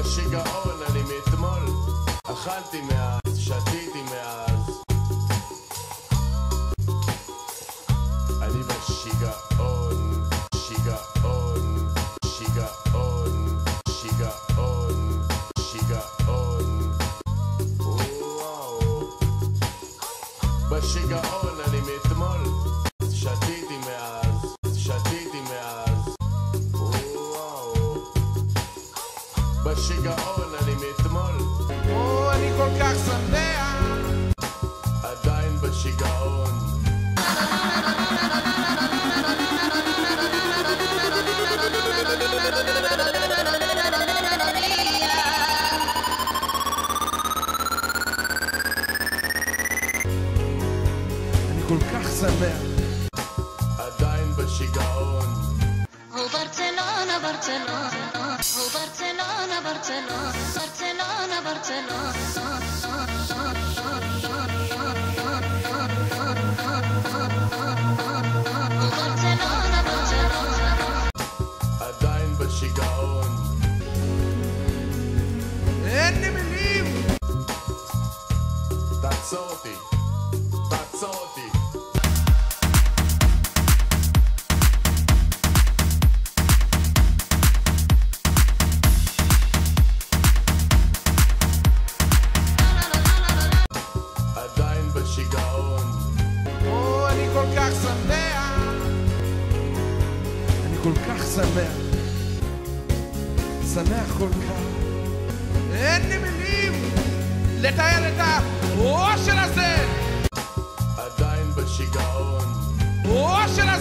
בשיגעון אני מאתמול, אכלתי מאז, שתיתי מאז. אני בשיגעון, שיגעון, שיגעון, שיגעון, שיגעון. וואו. בשיגעון אני מאתמול, שתיתי מאז, שתיתי מאז. וואו. בשיגעון אני מאתמול, אני כל כך שמח, עדיין בשיגעון. אני כל כך שמח, עדיין בשיגעון. ברצלונה, ברצלונה, ברצלונה, ברצלונה, ברצלונה, ברצלונה. עדיין בשיגעון. אין לי מילים. תעצור אותי, תעצור אותי. עדיין בשיגעון. אני כל כך שמח, אני כל כך שמח, שמח כל כך. אין לי מילים לתאר את האושר הזה, עדיין בשיגעון. האושר הזה.